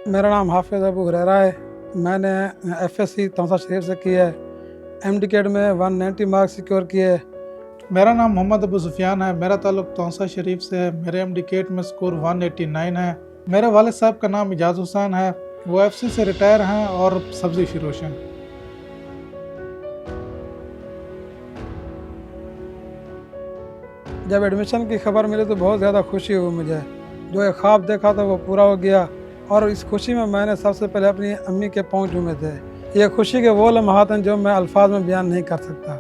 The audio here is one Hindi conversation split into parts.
मेरा नाम हाफिज़ अबू हुरैरा है। मैंने एफएससी तौसा शरीफ से की है। एमडीकेट में 190 मार्क्स सिक्योर किए। मेरा नाम मोहम्मद अबू सुफियान है। मेरा ताल्लुक तौसा शरीफ से है। मेरे एमडीकेट में स्कोर 189 है। मेरे वालिद साहब का नाम इजाज़ हुसैन है। वो एफसी से रिटायर हैं और सब्जी फिरोश हैं। जब एडमिशन की खबर मिली तो बहुत ज़्यादा खुशी हुई मुझे। जो एक ख्वाब देखा था वो पूरा हो गया और इस खुशी में मैंने सबसे पहले अपनी अम्मी के पाँव चूमे थे। ये खुशी के वो लम्हात हैं जो मैं अल्फाज में बयान नहीं कर सकता।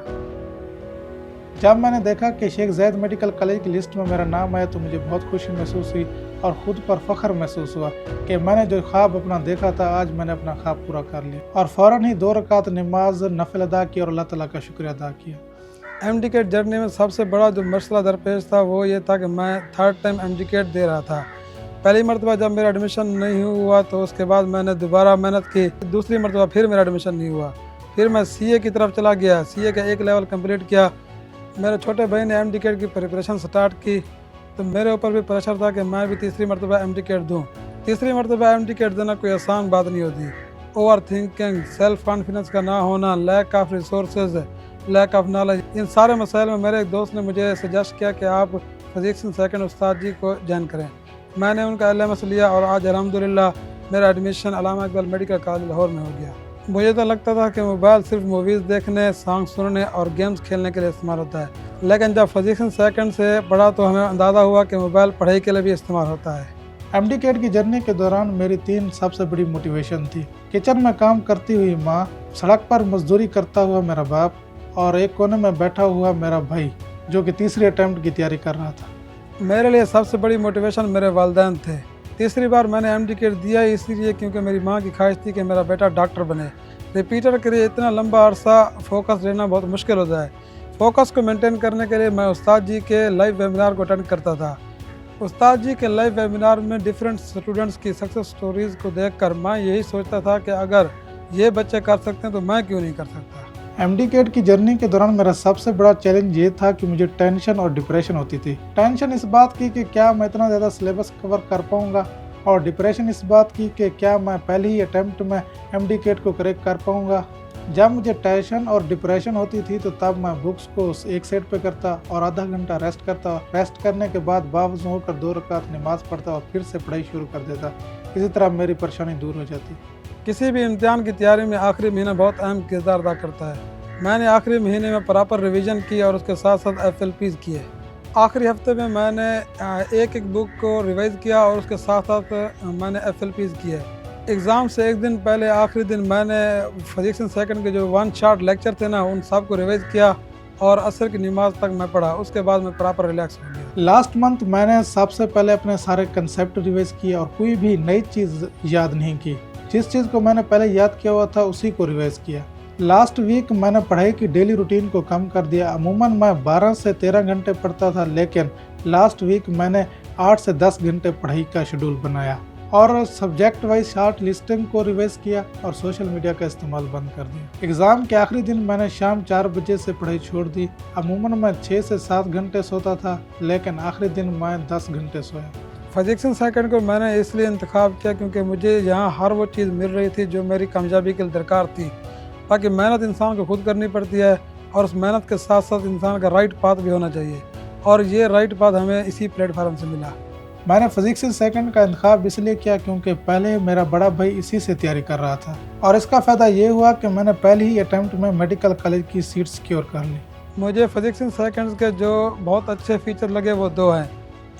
जब मैंने देखा कि शेख ज़ैद मेडिकल कॉलेज की लिस्ट में मेरा नाम आया तो मुझे बहुत खुशी महसूस हुई और ख़ुद पर फ़ख्र महसूस हुआ कि मैंने जो ख्वाब अपना देखा था आज मैंने अपना ख्वाब पूरा कर लिया। और फ़ौरन ही 2 रकात नमाज नफिल अदा की और अल्लाह ताला का शुक्रिया अदा किया। एमडीकेट जर्नी में सबसे बड़ा जो मसला दरपेश था वो ये था कि मैं 3rd टाइम एमडीकेट दे रहा था। पहली मरतबा जब मेरा एडमिशन नहीं हुआ तो उसके बाद मैंने दोबारा मेहनत की। दूसरी मरतबा फिर मेरा एडमिशन नहीं हुआ। फिर मैं सीए की तरफ चला गया। सीए का 1 लेवल कंप्लीट किया। मेरे छोटे भाई ने एमडीकेट की प्रिपरेशन स्टार्ट की तो मेरे ऊपर भी प्रेशर था कि मैं भी तीसरी मरतबा एमडीकेट दूँ। तीसरी मरतबा एमडीकेट देना कोई आसान बात नहीं होती। ओवर थिंकिंग, सेल्फ कॉन्फिडेंस का ना होना, lack of resources, lack of knowledge, इन सारे मसाइल में मेरे एक दोस्त ने मुझे सजेस्ट किया कि आप फिजिक्स सेकंड उस्ताद जी को ज्वाइन करें। मैंने उनका एलएमएस लिया और आज अल्हम्दुलिल्लाह मेरा एडमिशन अल्लामा इकबाल मेडिकल कॉलेज लाहौर में हो गया। मुझे तो लगता था कि मोबाइल सिर्फ मूवीज़ देखने, सॉन्ग सुनने और गेम्स खेलने के लिए इस्तेमाल होता है, लेकिन जब फिजिक्स सेकंड से पढ़ा तो हमें अंदाज़ा हुआ कि मोबाइल पढ़ाई के लिए भी इस्तेमाल होता है। एमडीकेट की जर्नी के दौरान मेरी 3 सबसे बड़ी मोटिवेशन थी। किचन में काम करती हुई माँ, सड़क पर मजदूरी करता हुआ मेरा बाप और एक कोने में बैठा हुआ मेरा भाई जो कि तीसरे अटेम्प्ट की तैयारी कर रहा था। मेरे लिए सबसे बड़ी मोटिवेशन मेरे वालिदैन थे। तीसरी बार मैंने एमडीकेट दिया इसलिए क्योंकि मेरी माँ की ख्वाहिश थी कि मेरा बेटा डॉक्टर बने। रिपीटर के लिए इतना लंबा अरसा फोकस रहना बहुत मुश्किल होता है। फोकस को मेंटेन करने के लिए मैं उस्ताद जी के लाइव वेबिनार को अटेंड करता था। उस्ताद जी के लाइव वेबिनार में डिफरेंट स्टूडेंट्स की सक्सेस स्टोरीज़ को देखकर मैं यही सोचता था कि अगर ये बच्चे कर सकते हैं तो मैं क्यों नहीं कर सकता। एमडीकेट की जर्नी के दौरान मेरा सबसे बड़ा चैलेंज ये था कि मुझे टेंशन और डिप्रेशन होती थी। टेंशन इस बात की कि क्या मैं इतना ज़्यादा सिलेबस कवर कर पाऊंगा और डिप्रेशन इस बात की कि क्या मैं पहले ही अटेम्प्ट में एमडीकेट को क्रैक कर पाऊंगा। जब मुझे टेंशन और डिप्रेशन होती थी तो तब मैं बुक्स को एक साइड पे करता और आधा घंटा रेस्ट करता। रेस्ट करने के बाद बावजूद होकर 2 रकात नमाज पढ़ता और फिर से पढ़ाई शुरू कर देता। इसी तरह मेरी परेशानी दूर हो जाती। किसी भी इम्तिहान की तैयारी में आखिरी महीना बहुत अहम किरदार अदा करता है। मैंने आखिरी महीने में प्रॉपर रिवीजन की और उसके साथ साथ एफएलपीज़ किए। आखिरी हफ्ते में मैंने एक बुक को रिवाइज़ किया और उसके साथ साथ मैंने एफएलपीज़ किए। एग्ज़ाम से एक दिन पहले आखिरी दिन मैंने फिजिक्स सेकंड के जो 1 शॉट लेक्चर थे ना उन सब को रिवाइज़ किया और असर की नमाज तक मैं पढ़ा। उसके बाद मैं प्रॉपर रिलैक्स हो गया। लास्ट मंथ मैंने सबसे पहले अपने सारे कंसेप्ट रिवाइज किए और कोई भी नई चीज़ याद नहीं की। जिस चीज़ को मैंने पहले याद किया हुआ था उसी को रिवाइज किया। लास्ट वीक मैंने पढ़ाई की डेली रूटीन को कम कर दिया। अमूमन मैं 12 से 13 घंटे पढ़ता था, लेकिन लास्ट वीक मैंने 8 से 10 घंटे पढ़ाई का शेड्यूल बनाया और सब्जेक्ट वाइज शॉर्ट लिस्टिंग को रिवाइज किया और सोशल मीडिया का इस्तेमाल बंद कर दिया। एग्ज़ाम के आखिरी दिन मैंने शाम 4 बजे से पढ़ाई छोड़ दी। अमूमन मैं 6 से 7 घंटे सोता था, लेकिन आखिरी दिन मैं 10 घंटे सोया। फिजिक्स सेकंड को मैंने इसलिए इंतखाब किया क्योंकि मुझे यहाँ हर वो चीज़ मिल रही थी जो मेरी कामयाबी के लिए दरकार थी। बाकी मेहनत इंसान को खुद करनी पड़ती है और उस मेहनत के साथ साथ इंसान का राइट पाथ भी होना चाहिए और ये राइट पाथ हमें इसी प्लेटफार्म से मिला। मैंने फिजिक्स सेकंड का इंतखाब इसलिए किया क्योंकि पहले मेरा बड़ा भाई इसी से तैयारी कर रहा था और इसका फ़ायदा ये हुआ कि मैंने पहले ही अटेम्प्ट में मेडिकल कॉलेज की सीट सिक्योर कर ली। मुझे फिजिक्स सेकंड्स के जो बहुत अच्छे फीचर लगे वो 2 हैं।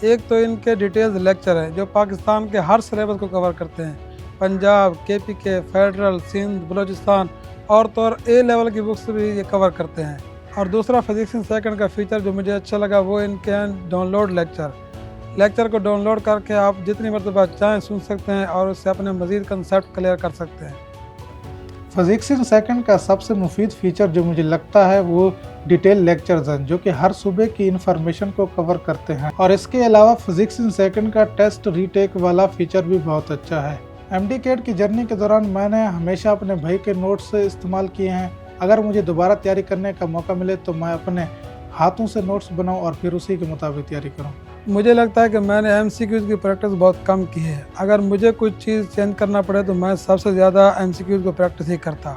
एक तो इनके डिटेल्स लेक्चर हैं जो पाकिस्तान के हर सिलेबस को कवर करते हैं। पंजाब, केपीके, फेडरल, सिंध, बलूचिस्तान और तो और ए लेवल की बुक्स भी ये कवर करते हैं। और दूसरा फिजिक्स सेकंड का फीचर जो मुझे अच्छा लगा वो इनके हैं डाउनलोड लेक्चर को डाउनलोड करके आप जितनी मरतबा चाहें सुन सकते हैं और उससे अपने मज़ीद कंसेप्ट क्लियर कर सकते हैं। फिजिक्स सेकंड का सबसे मुफीद फीचर जो मुझे लगता है वो डिटेल लेक्चर्स हैं जो कि हर सूबे की इंफॉर्मेशन को कवर करते हैं और इसके अलावा फिजिक्स सेकंड का टेस्ट रीटेक वाला फीचर भी बहुत अच्छा है। एमडीकेट की जर्नी के दौरान मैंने हमेशा अपने भाई के नोट्स इस्तेमाल किए हैं। अगर मुझे दोबारा तैयारी करने का मौका मिले तो मैं अपने हाथों से नोट्स बनाऊं और फिर उसी के मुताबिक तैयारी करूं। मुझे लगता है कि मैंने एमसीक्यूज़ की प्रैक्टिस बहुत कम की है। अगर मुझे कुछ चीज़ चेंज करना पड़े तो मैं सबसे ज़्यादा एमसीक्यूज़ को प्रैक्टिस ही करता।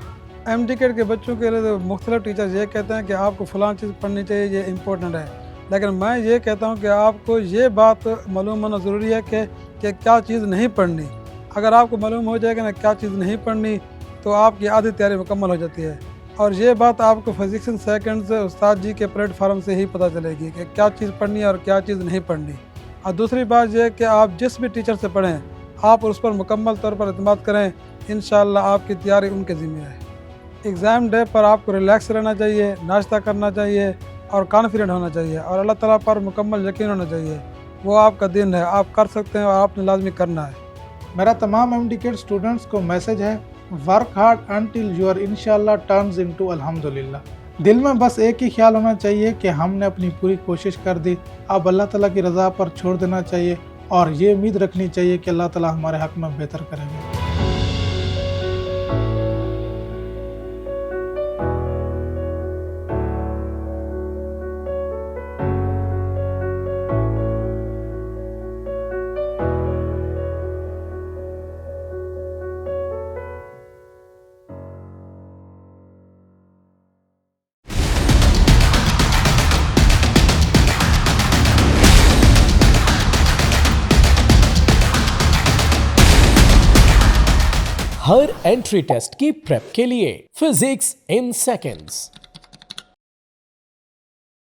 एमडीकेट के बच्चों के लिए तो मुख्तलिफ टीचर्स ये कहते हैं कि आपको फ़लाँ चीज़ पढ़नी चाहिए, ये इम्पोर्टेंट है। लेकिन मैं ये कहता हूँ कि आपको ये बात मालूम होना ज़रूरी है कि क्या चीज़ नहीं पढ़नी। अगर आपको मालूम हो जाएगा ना क्या चीज़ नहीं पढ़नी, तो आपकी आधी तैयारी मुकम्मल हो जाती है। और ये बात आपको फिजिक्स इन सेकंड्स उस्ताद जी के प्लेटफार्म से ही पता चलेगी कि क्या चीज़ पढ़नी है और क्या चीज़ नहीं पढ़नी। और दूसरी बात यह कि आप जिस भी टीचर से पढ़ें, आप उस पर मुकम्मल तौर पर एतमाद करें, इंशाअल्लाह आपकी तैयारी उनके ज़िम्मे है। एग्ज़ाम डे पर आपको रिलैक्स रहना चाहिए, नाश्ता करना चाहिए और कॉन्फिडेंट होना चाहिए और अल्लाह ताला पर मुकम्मल यकीन होना चाहिए। वो आपका दिन है, आप कर सकते हैं और आपने लाजमी करना है। मेरा तमाम एमडीकेट स्टूडेंट्स को मैसेज है, वर्क हार्ड अनटिल योर इंशाल्लाह टर्न्स इनटू अल्हम्दुलिल्लाह। दिल में बस एक ही ख्याल होना चाहिए कि हमने अपनी पूरी कोशिश कर दी, अब अल्लाह ताला की रज़ा पर छोड़ देना चाहिए और ये उम्मीद रखनी चाहिए कि अल्लाह ताला हमारे हक़ में बेहतर करेंगे। हर एंट्री टेस्ट की प्रेप के लिए फिजिक्स इन सेकंड्स।